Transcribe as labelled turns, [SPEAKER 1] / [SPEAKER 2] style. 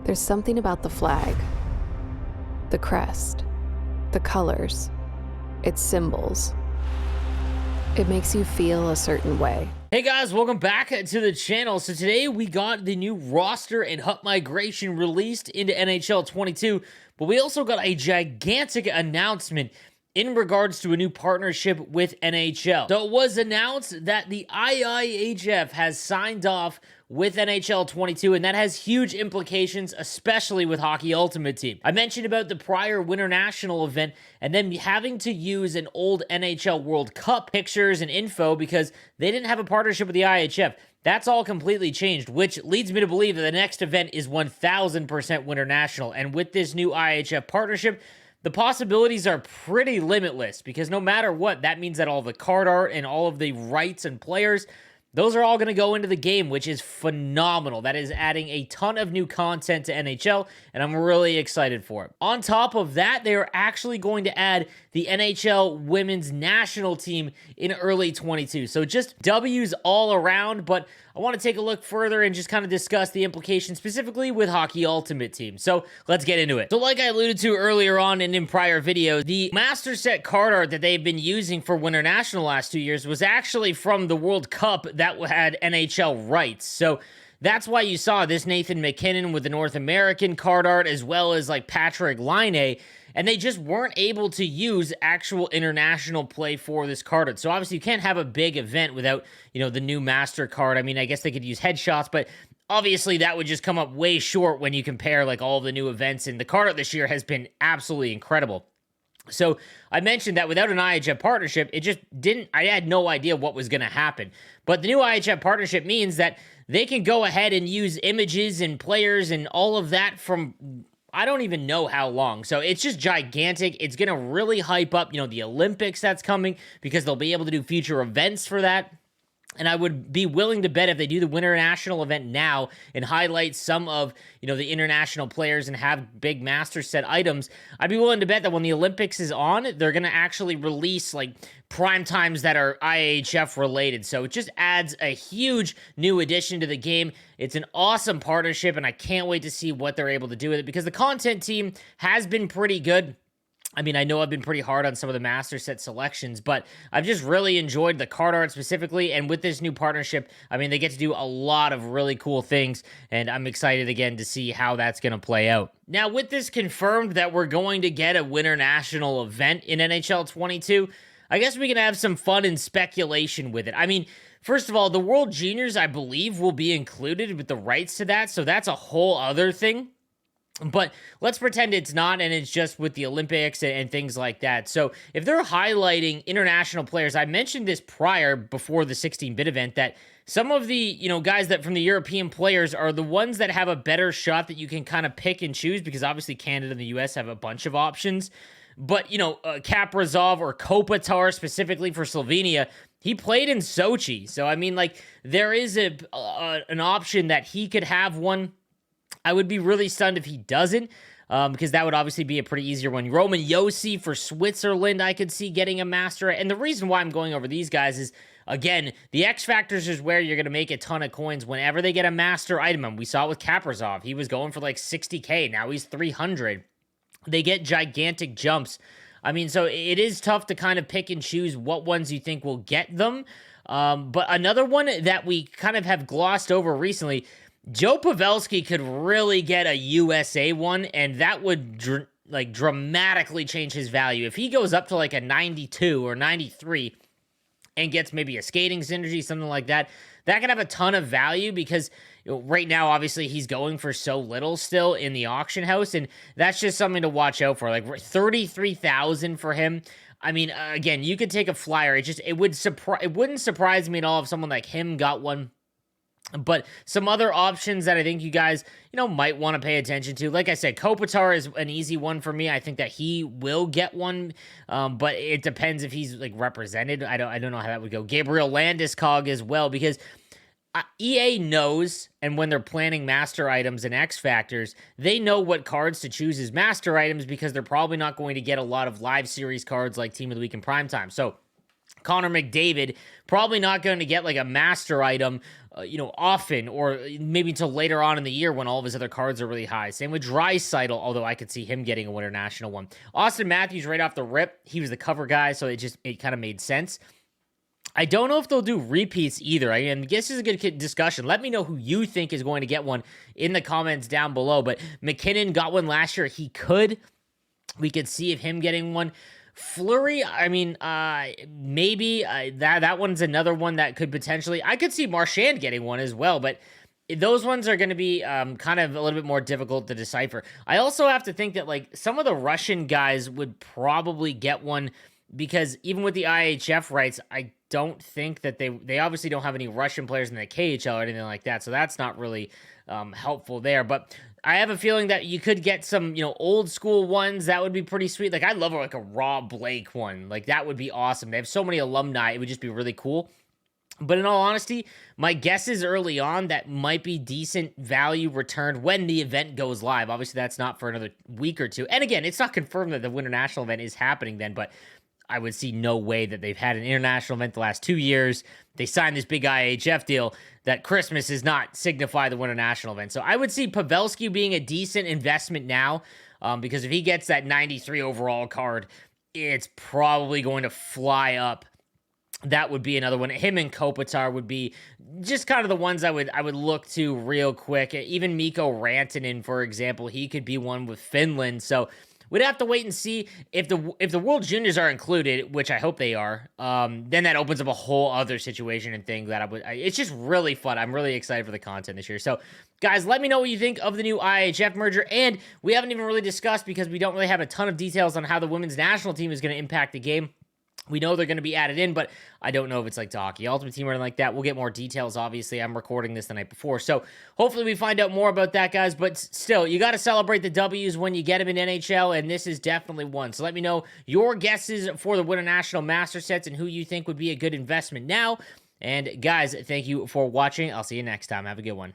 [SPEAKER 1] There's something about the flag, the crest, the colors, its symbols. It makes you feel a certain way.
[SPEAKER 2] Hey guys, welcome back to the channel. So today we got the new roster and hut migration released into NHL 22, but we also got a gigantic announcement in regards to a new partnership with NHL. So it was announced that the Iihf has signed off with NHL 22, and that has huge implications, especially with Hockey Ultimate Team. I mentioned about the prior Winternational event and then having to use an old NHL World Cup pictures and info because they didn't have a partnership with the IHF. That's all completely changed, which leads me to believe that the next event is 1000% Winternational. And with this new IHF partnership, the possibilities are pretty limitless because no matter what, that means that all the card art and all of the rights and players, those are all going to go into the game, which is phenomenal. That is adding a ton of new content to NHL, and I'm really excited for it. On top of that, they are actually going to add the NHL Women's National Team in early 22. So just W's all around, but I want to take a look further and just kind of discuss the implications specifically with Hockey Ultimate Team. So let's get into it. So like I alluded to earlier on and in prior videos, the Master Set card art that they've been using for Winternational last 2 years was actually from the World Cup that had NHL rights. So that's why you saw this Nathan McKinnon with the North American card art as well as like Patrick Laine, and they just weren't able to use actual international play for this card art. So obviously you can't have a big event without, the new Master card. I mean, I guess they could use headshots, but obviously that would just come up way short when you compare like all the new events, and the card art this year has been absolutely incredible. So I mentioned that without an IHF partnership, it just I had no idea what was going to happen. But the new IHF partnership means that they can go ahead and use images and players and all of that from I don't even know how long. So it's just gigantic. It's going to really hype up, the Olympics that's coming because they'll be able to do future events for that. And I would be willing to bet if they do the Winternational event now and highlight some of, the international players and have big master set items, I'd be willing to bet that when the Olympics is on, they're going to actually release like prime times that are IHF related. So it just adds a huge new addition to the game. It's an awesome partnership, and I can't wait to see what they're able to do with it because the content team has been pretty good. I mean, I know I've been pretty hard on some of the master set selections, but I've just really enjoyed the card art specifically, and with this new partnership, I mean, they get to do a lot of really cool things, and I'm excited again to see how that's going to play out. Now, with this confirmed that we're going to get a Winternational event in NHL 22, I guess we can have some fun and speculation with it. I mean, first of all, the World Juniors, I believe, will be included with the rights to that, so that's a whole other thing. But let's pretend it's not, and it's just with the Olympics and things like that. So if they're highlighting international players, I mentioned this prior before the 16-bit event, that some of the, guys that from the European players are the ones that have a better shot that you can kind of pick and choose, because obviously Canada and the US have a bunch of options. But, Kaprizov or Kopitar specifically for Slovenia, he played in Sochi. So, I mean, like, there is an option that he could have one. I would be really stunned if he doesn't, because that would obviously be a pretty easier one. Roman Josi for Switzerland, I could see getting a master. And the reason why I'm going over these guys is, again, the X Factors is where you're going to make a ton of coins whenever they get a master item. And we saw it with Kaprizov. He was going for like 60K. Now he's 300. They get gigantic jumps. I mean, so it is tough to kind of pick and choose what ones you think will get them. But another one that we kind of have glossed over recently, Joe Pavelski could really get a USA one, and that would dramatically change his value. If he goes up to like a 92 or 93 and gets maybe a skating synergy, something like that, that could have a ton of value because right now, obviously, he's going for so little still in the auction house, and that's just something to watch out for. Like 33,000 for him. I mean, again, you could take a flyer. It wouldn't surprise me at all if someone like him got one. But some other options that I think you guys, might want to pay attention to. Like I said, Kopitar is an easy one for me. I think that he will get one, but it depends if he's like represented. I don't know how that would go. Gabriel Landeskog as well, because EA knows, and when they're planning master items and X Factors, they know what cards to choose as master items because they're probably not going to get a lot of live series cards like Team of the Week and Primetime. So Connor McDavid, probably not going to get like a master item, often, or maybe until later on in the year when all of his other cards are really high. Same with Draisaitl, although I could see him getting a Winternational one. Austin Matthews, right off the rip, he was the cover guy, so it kind of made sense. I don't know if they'll do repeats either. I guess this is a good discussion. Let me know who you think is going to get one in the comments down below. But McKinnon got one last year. We could see if him getting one. Fleury, maybe that one's another one that could potentially. I could see Marchand getting one as well, but those ones are going to be kind of a little bit more difficult to decipher. I also have to think that like some of the Russian guys would probably get one because even with the IHF rights, I don't think that they obviously don't have any Russian players in the KHL or anything like that, so that's not really helpful there. But I have a feeling that you could get some, old school ones. That would be pretty sweet. Like, I'd love like a Rob Blake one. Like, that would be awesome. They have so many alumni. It would just be really cool. But in all honesty, my guess is early on that might be decent value returned when the event goes live. Obviously, that's not for another week or two. And again, it's not confirmed that the Winternational event is happening then, but I would see no way that they've had an international event the last 2 years. They signed this big IHF deal that Christmas does not signify the Winternational event. So I would see Pavelski being a decent investment now because if he gets that 93 overall card, it's probably going to fly up. That would be another one. Him and Kopitar would be just kind of the ones I would look to real quick. Even Mikko Rantanen, for example, he could be one with Finland. So we'd have to wait and see if the World Juniors are included, which I hope they are. Then that opens up a whole other situation and thing that it's just really fun. I'm really excited for the content this year. So, guys, let me know what you think of the new IHF merger. And we haven't even really discussed because we don't really have a ton of details on how the women's national team is going to impact the game. We know they're going to be added in, but I don't know if it's like the Hockey Ultimate Team or anything like that. We'll get more details, obviously. I'm recording this the night before, so hopefully we find out more about that, guys. But still, you got to celebrate the W's when you get them in NHL, and this is definitely one. So let me know your guesses for the Winternational Master Sets and who you think would be a good investment now. And guys, thank you for watching. I'll see you next time. Have a good one.